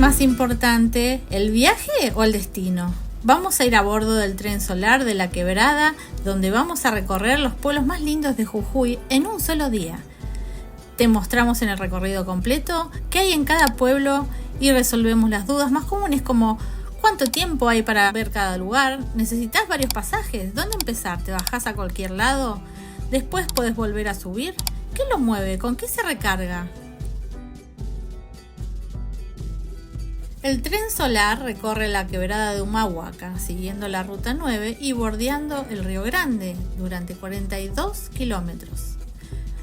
más importante, el viaje o el destino? Vamos a ir a bordo del tren solar de La Quebrada, donde vamos a recorrer los pueblos más lindos de Jujuy en un solo día. Te mostramos en el recorrido completo qué hay en cada pueblo y resolvemos las dudas más comunes como ¿cuánto tiempo hay para ver cada lugar? ¿Necesitas varios pasajes? ¿Dónde empezar? ¿Te bajás a cualquier lado? ¿Después podés volver a subir? ¿Qué lo mueve? ¿Con qué se recarga? El tren solar recorre la quebrada de Humahuaca, siguiendo la ruta 9 y bordeando el Río Grande durante 42 kilómetros.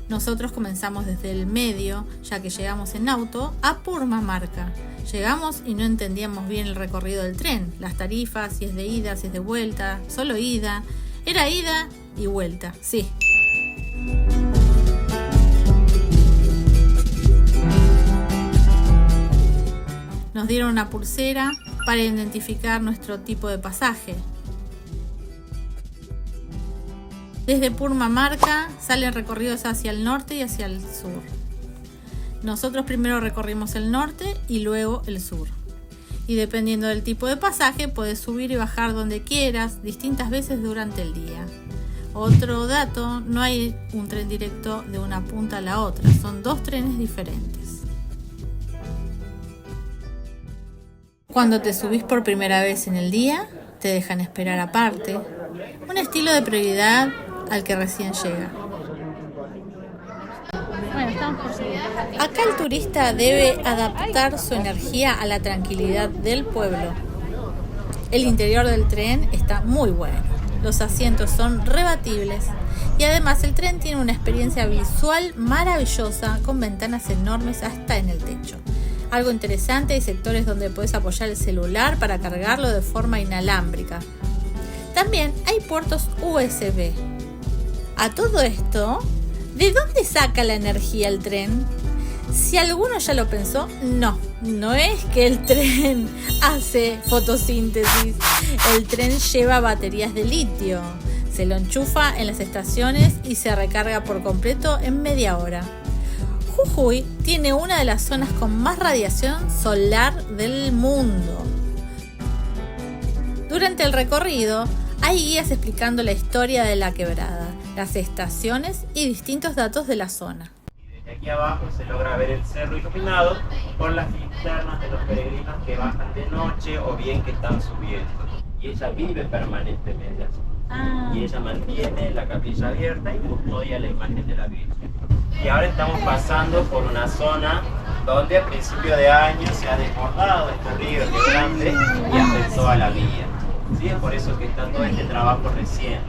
Nosotros comenzamos desde el medio, ya que llegamos en auto a Purmamarca. Llegamos y no entendíamos bien el recorrido del tren, las tarifas, si es de ida, si es de vuelta, solo ida. Era ida y vuelta, sí. Nos dieron una pulsera para identificar nuestro tipo de pasaje. Desde Purmamarca salen recorridos hacia el norte y hacia el sur. Nosotros primero recorrimos el norte y luego el sur. Y dependiendo del tipo de pasaje, puedes subir y bajar donde quieras, distintas veces durante el día. Otro dato, no hay un tren directo de una punta a la otra, son dos trenes diferentes. Cuando te subís por primera vez en el día, te dejan esperar aparte, un estilo de prioridad al que recién llega. Acá el turista debe adaptar su energía a la tranquilidad del pueblo. El interior del tren está muy bueno, los asientos son rebatibles y además el tren tiene una experiencia visual maravillosa con ventanas enormes hasta en el techo. Algo interesante, hay sectores donde puedes apoyar el celular para cargarlo de forma inalámbrica. También hay puertos USB. A todo esto, ¿de dónde saca la energía el tren? Si alguno ya lo pensó, no es que el tren hace fotosíntesis. El tren lleva baterías de litio. Se lo enchufa en las estaciones y se recarga por completo en media hora. Jujuy tiene una de las zonas con más radiación solar del mundo. Durante el recorrido hay guías explicando la historia de la quebrada, las estaciones y distintos datos de la zona. Desde aquí abajo se logra ver el cerro iluminado por las linternas de los peregrinos que bajan de noche o bien que están subiendo. Y ella vive permanentemente así. Y ella mantiene la capilla abierta y custodia la imagen de la Virgen. Y ahora estamos pasando por una zona donde a principio de año se ha desbordado este río que grande y afectó a la vía. ¿Sí? Es por eso que está todo este trabajo reciente.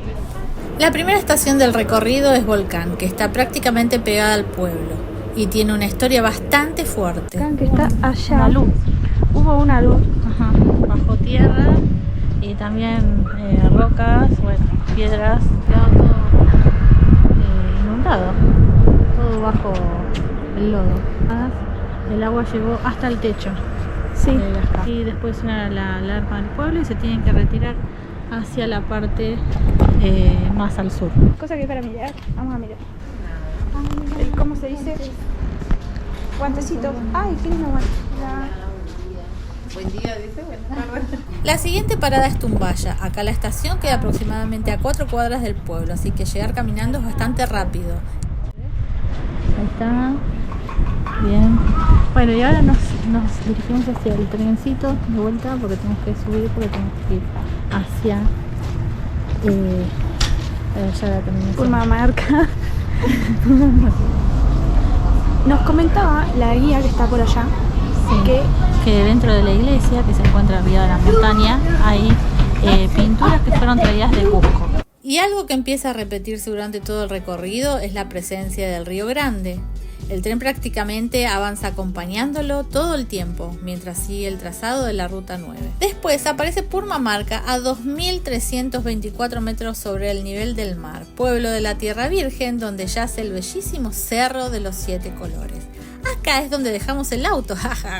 La primera estación del recorrido es Volcán, que está prácticamente pegada al pueblo y tiene una historia bastante fuerte. Volcán que está allá. Una luz. Hubo una luz. Ajá. Bajo tierra y también rocas, piedras, quedó todo inundado, todo bajo el lodo. El agua llegó hasta el techo. Sí. Y después suena la alarma del pueblo y se tienen que retirar hacia la parte más al sur. Cosa que para mirar, vamos a mirar. ¿Cómo se dice? Guantecitos. Ay, qué lindo guante. Buen día, dice, buenas tardes. La siguiente parada es Tumbaya. Acá la estación queda aproximadamente a 4 cuadras del pueblo, así que llegar caminando es bastante rápido. Ahí está. Bien. Bueno, y ahora nos dirigimos hacia el trencito de vuelta porque tenemos que subir, porque tenemos que ir hacia allá la terminación. Purmamarca. Nos comentaba la guía que está por allá, sí, que dentro de la iglesia, que se encuentra arriba de la montaña, hay pinturas que fueron traídas de Cusco. Y algo que empieza a repetirse durante todo el recorrido es la presencia del Río Grande. El tren prácticamente avanza acompañándolo todo el tiempo, mientras sigue el trazado de la ruta 9. Después aparece Purmamarca a 2.324 metros sobre el nivel del mar, pueblo de la Tierra Virgen, donde yace el bellísimo Cerro de los 7 Colores. Acá es donde dejamos el auto, jaja.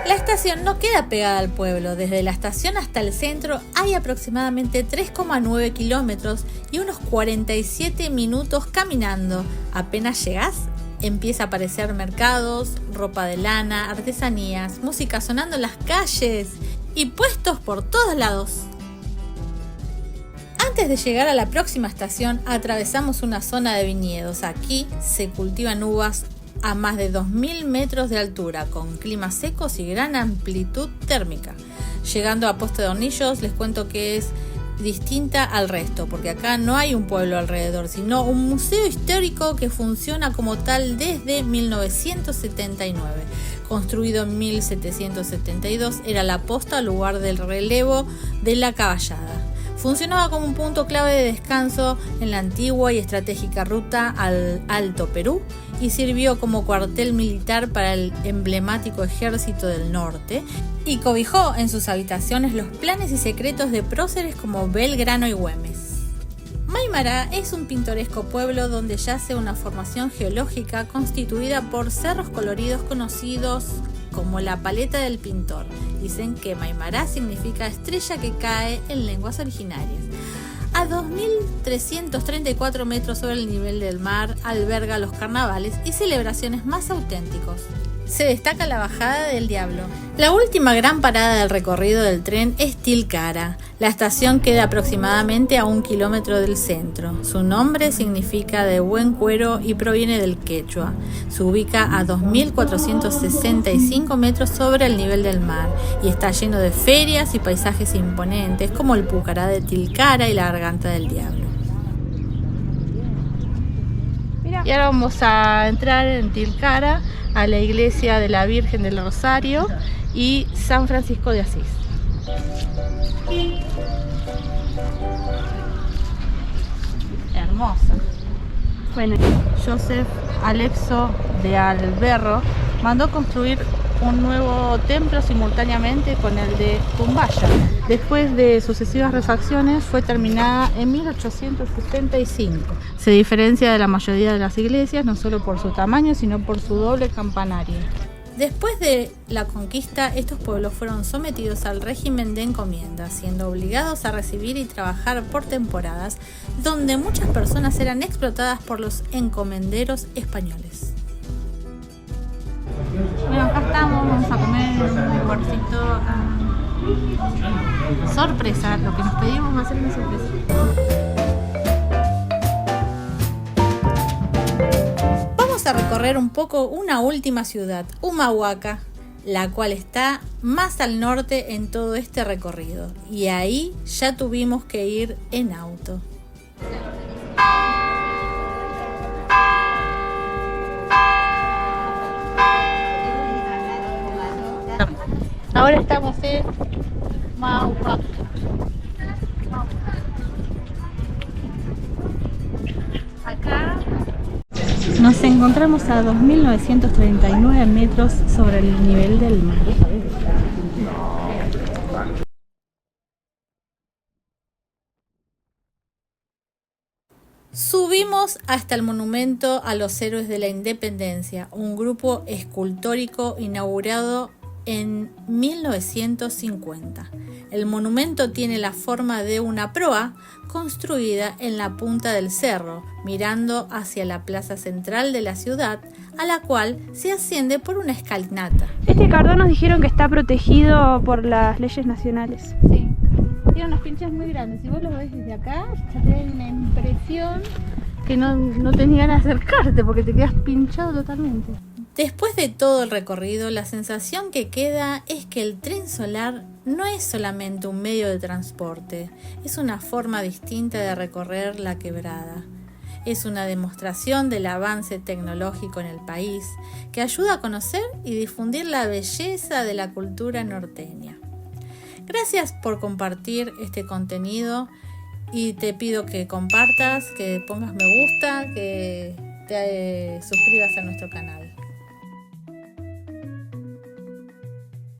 La estación no queda pegada al pueblo. Desde la estación hasta el centro hay aproximadamente 3,9 kilómetros y unos 47 minutos caminando. Apenas llegás, empieza a aparecer mercados, ropa de lana, artesanías, música sonando en las calles y puestos por todos lados. Antes de llegar a la próxima estación, atravesamos una zona de viñedos. Aquí se cultivan uvas a más de 2000 metros de altura, con climas secos y gran amplitud térmica. Llegando a Posta de Hornillos, les cuento que es distinta al resto, porque acá no hay un pueblo alrededor, sino un museo histórico que funciona como tal desde 1979. Construido en 1772, era la posta lugar del relevo de la caballada. Funcionaba como un punto clave de descanso en la antigua y estratégica ruta al Alto Perú y sirvió como cuartel militar para el emblemático Ejército del Norte y cobijó en sus habitaciones los planes y secretos de próceres como Belgrano y Güemes. Maimará es un pintoresco pueblo donde yace una formación geológica constituida por cerros coloridos conocidos como la paleta del pintor. Dicen que Maimará significa estrella que cae en lenguas originarias. A 2.334 metros sobre el nivel del mar alberga los carnavales y celebraciones más auténticos. Se destaca la Bajada del Diablo. La última gran parada del recorrido del tren es Tilcara. La estación queda aproximadamente a 1 kilómetro del centro. Su nombre significa de buen cuero y proviene del quechua. Se ubica a 2.465 metros sobre el nivel del mar y está lleno de ferias y paisajes imponentes como el Pucará de Tilcara y la Garganta del Diablo. Y ahora vamos a entrar en Tilcara, a la iglesia de la Virgen del Rosario y San Francisco de Asís. Hermosa. Bueno, Joseph Alexo de Alberro mandó construir un nuevo templo simultáneamente con el de Tumbaya. Después de sucesivas refacciones fue terminada en 1875. Se diferencia de la mayoría de las iglesias no solo por su tamaño, sino por su doble campanario. Después de la conquista, estos pueblos fueron sometidos al régimen de encomienda, siendo obligados a recibir y trabajar por temporadas, donde muchas personas eran explotadas por los encomenderos españoles. Bueno, acá estamos, vamos a comer un licuorcito. Sorpresa, lo que nos pedimos va a ser una sorpresa. Vamos a recorrer un poco una última ciudad, Humahuaca, la cual está más al norte en todo este recorrido. Y ahí ya tuvimos que ir en auto. Ahora estamos en Humahuaca. Acá nos encontramos a 2.939 metros sobre el nivel del mar. Subimos hasta el monumento a los héroes de la independencia, un grupo escultórico inaugurado en 1950. El monumento tiene la forma de una proa construida en la punta del cerro, mirando hacia la plaza central de la ciudad, a la cual se asciende por una escalinata. este cardón nos dijeron que está protegido por las leyes nacionales. Sí, tiene unos pinchos muy grandes. Si vos lo ves desde acá, ya te da una impresión que no tenés ganas de acercarte porque te quedas pinchado totalmente. Después de todo el recorrido, la sensación que queda es que el tren solar no es solamente un medio de transporte, es una forma distinta de recorrer la quebrada. Es una demostración del avance tecnológico en el país que ayuda a conocer y difundir la belleza de la cultura norteña. Gracias por compartir este contenido y te pido que compartas, que pongas me gusta, que te suscribas a nuestro canal.